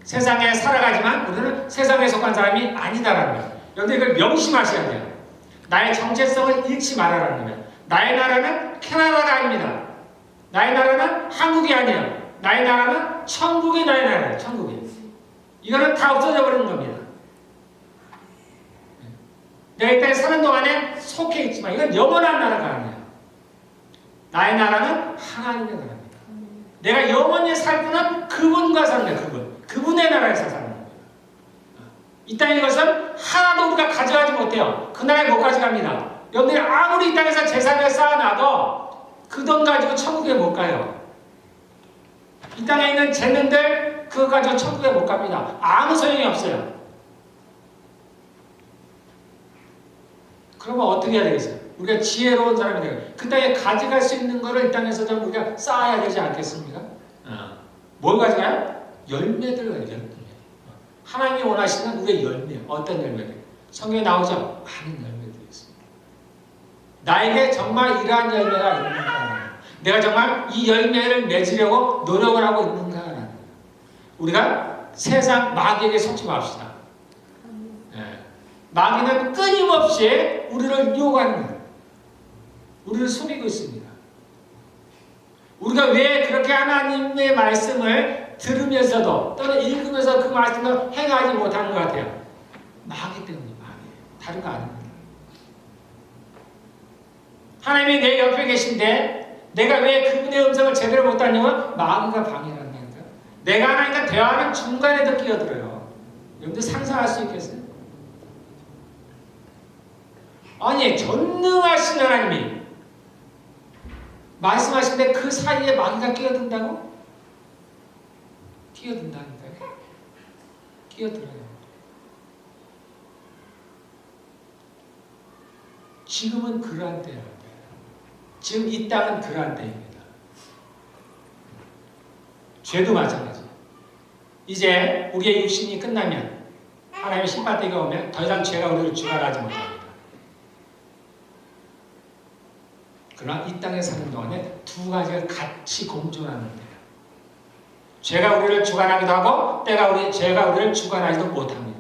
Speaker 1: 세상에 살아가지만 우리는 세상에 속한 사람이 아니다라는 거예요. 여러분들 이걸 명심하셔야 돼요. 나의 정체성을 잃지 말아라는 거예요. 나의 나라는 캐나다가 아닙니다. 나의 나라는 한국이 아니에요. 나의 나라는 천국이 나의 나라예요. 천국이. 이거는 다 없어져 버리는 겁니다. 내가 이 땅에 사는 동안에 속해 있지만 이건 영원한 나라가 아니에요. 나의 나라는 하나님의 나라입니다. 내가 영원히 살 분은 그분과 사는 거예요. 그분의 나라에서 사는 거예요. 이 땅의 것은 하나도 우리가 가져가지 못해요. 그 나라에 못 가져갑니다. 여러분들이 아무리 이 땅에서 재산을 쌓아놔도 그 돈 가지고 천국에 못 가요. 이 땅에 있는 재능들 그거 가지고 천국에 못 갑니다. 아무 소용이 없어요. 그러면 어떻게 해야 되겠어요? 우리가 지혜로운 사람이 되고 그 땅에 가져갈 수 있는 거를 이 땅에서 좀 우리가 쌓아야 되지 않겠습니까? 뭘 가져가요? 열매들 열매. 하나님이 원하시는 우리의 열매. 어떤 열매들? 성경에 나오죠? 많은 열매들이 있습니다. 나에게 정말 이러한 열매가 있는가? 내가 정말 이 열매를 맺으려고 노력을 하고 있는가? 우리가 세상 마귀에게 속지 맙시다. 마귀는 끊임없이 우리를 유혹하는 거예요. 우리를 속이고 있습니다. 우리가 왜 그렇게 하나님의 말씀을 들으면서도 또는 읽으면서 그 말씀을 행하지 못하는 것 같아요? 마귀 때문에 마귀. 다른 거 아닙니다. 하나님이 내 옆에 계신데 내가 왜 그분의 음성을 제대로 못 듣냐면 마귀가 방해를 한다니까. 내가 하나님과 대화하는 중간에도 끼어들어요. 여러분들 상상할 수 있겠어요? 아니 전능하신 하나님이 말씀하시는데 그 사이에 마귀가 끼어든다고? 끼어든다니까요. 끼어들어요. 지금은 그러한 때예요. 지금 이 땅은 그러한 때입니다. 죄도 마찬가지. 이제 우리의 육신이 끝나면 하나님의 심판대가 오면 더 이상 죄가 우리를 주관하지 못합니다. 그러나 이 땅에 사는 동안에 두 가지가 같이 공존하는 때예요. 죄가 우리를 주관하기도 하고 죄가 우리를 주관하지도 못합니다.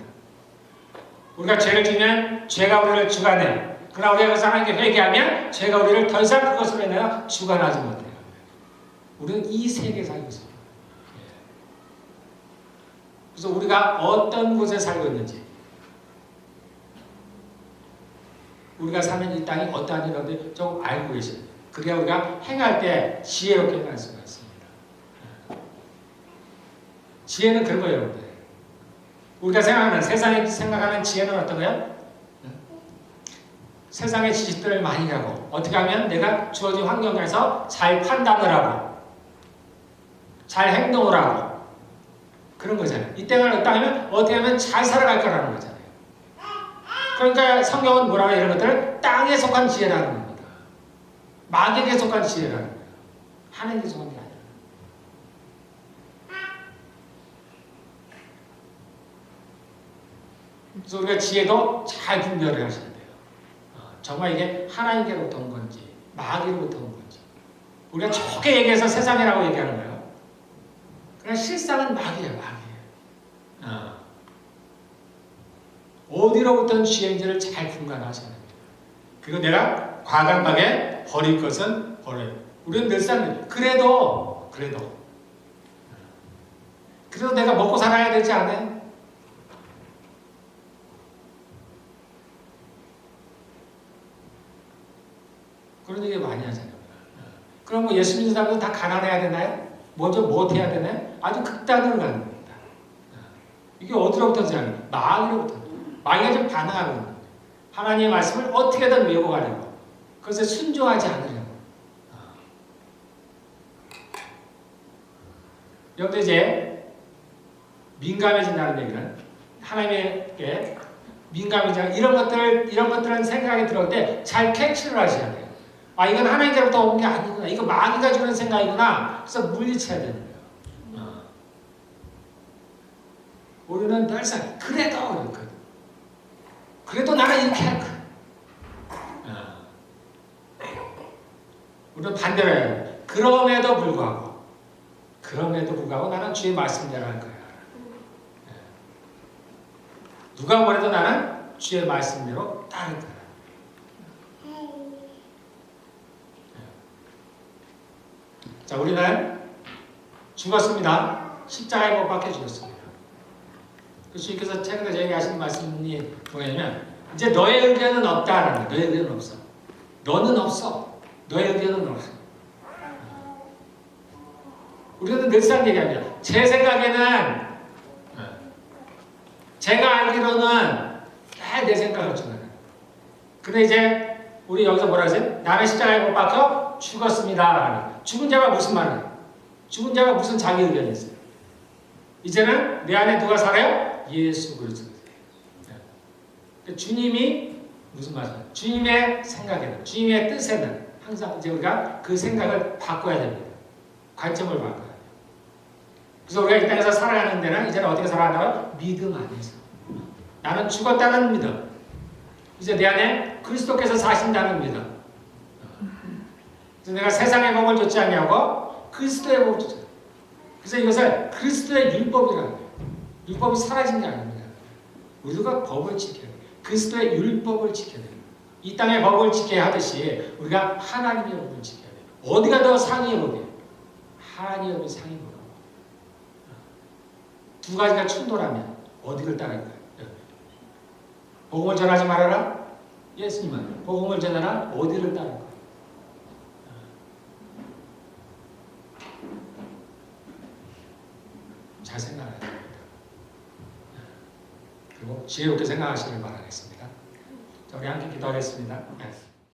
Speaker 1: 우리가 죄를 지면 죄가 우리를 주관해요. 그러나 우리가 그것을 하나님께 회개하면 죄가 우리를 더 이상 그것으로 인하여 주관하지 못해요. 우리는 이 세계에 살고 있습니다. 그래서 우리가 어떤 곳에 살고 있는지, 우리가 사는 이 땅이 어떠한 일인지 조금 알고 계십니다. 그래야 우리가 행할 때 지혜롭게 행할 수가 있습니다. 지혜는 그런 거예요, 여러분들. 우리가 생각하는, 세상에 생각하는 지혜는 어떤 거예요? 세상의 지식들을 많이 하고, 어떻게 하면 내가 주어진 환경에서 잘 판단을 하고, 잘 행동을 하고, 그런 거잖아요. 이 땅을 어떠하면 어떻게 하면 잘 살아갈 거라는 거잖아요. 그러니까 성경은 뭐라고 이런 것들을 땅에 속한 지혜라는 겁니다. 마귀에게 속한 지혜라는 거예요. 하나님께 속한 게 아니라. 그래서 우리가 지혜도 잘 분별을 하셔야 돼요. 정말 이게 하나님께로부터 온 건지 마귀로부터 온 건지. 우리가 좋게 얘기해서 세상이라고 얘기하는 거예요. 그러나 실상은 마귀예요. 마귀예요. 어디로부터 온 지혜인지를 잘 분간하셔야 됩니다. 그리고 내가 과감하게 버릴 것은 버려요. 우리는 늘상 그래도 내가 먹고 살아야 되지 않아요? 그런 얘기 많이 하잖아요. 그럼 뭐 예수 믿는 사람들은 다 가난해야 되나요? 먼저 뭐 해야 되나요? 아주 극단으로 가는 겁니다. 이게 어디로부터 오잖아요? 마귀로부터. 마귀가 좀 반항하거든요. 하나님의 말씀을 어떻게든 왜곡하려고. 그것에 순종하지 않으려고. 여기서 이제 민감해진다는 얘기는 하나님에게 민감해진다. 이런 것들은 생각이 들어올 때 잘 캐치를 하셔야 돼요. 아, 이건 하나님께로부터 온 게 아니구나. 이거 마귀가 주는 생각이구나. 그래서 물리쳐야 되는 거예요. 우리는 늘상 그래도 나는 이렇게 할 거야. 우리는 반대로 해요. 그럼에도 불구하고 나는 주의 말씀대로 할 거야. 누가 뭐래도 나는 주의 말씀대로 따를 거야. 자, 우리는 죽었습니다. 십자가에 못 박혀 죽었습니다. 주님께서 최근에 저에게 하신 말씀이 뭐냐면 이제 너의 의견은 없다라는 거예요. 너의 의견은 없어. 너는 없어. 너의 의견은 없어. 우리는 늘상 얘기합니다. 제 생각에는 제가 알기로는 내 생각을 전하는. 근데 이제 우리 여기서 뭐라 하세요? 나는 십자가에 못 박혀 죽었습니다. 죽은 자가 무슨 말이에요? 죽은 자가 무슨 자기 의견이 있어요? 이제는 내 안에 누가 살아요? 예수 그리스도. 주님이 무슨 말이에요? 주님의 생각에는, 주님의 뜻에는 항상 이제 우리가 그 생각을 바꿔야 됩니다. 관점을 바꿔야 돼요. 그래서 우리가 이 땅에서 살아가는 데는 이제는 어떻게 살아가나요? 믿음 안에서. 나는 죽었다는 믿음. 이제 내 안에 그리스도께서 사신다는 믿음. 그래서 내가 세상의 복을 줬지 않냐고 그리스도의 복을 줬잖아요. 그래서 이것을 그리스도의 율법이라는 거예요. 율법이 사라진 게 아닙니다. 우리가 법을 지켜야 돼요. 그리스도의 율법을 지켜야 돼요. 이 땅의 법을 지켜야 하듯이 우리가 하나님의 법을 지켜야 돼요. 어디가 더 상위의 법이에요? 하나님의 법이 상위 법이에요. 두 가지가 충돌하면 어디를 따를까요? 복음을 전하지 말아라? 예수님은 복음을 전하라? 어디를 따를까요? 잘 생각해야 됩니다. 그리고 지혜롭게 생각하시길 바라겠습니다. 자, 우리 함께 기도하겠습니다.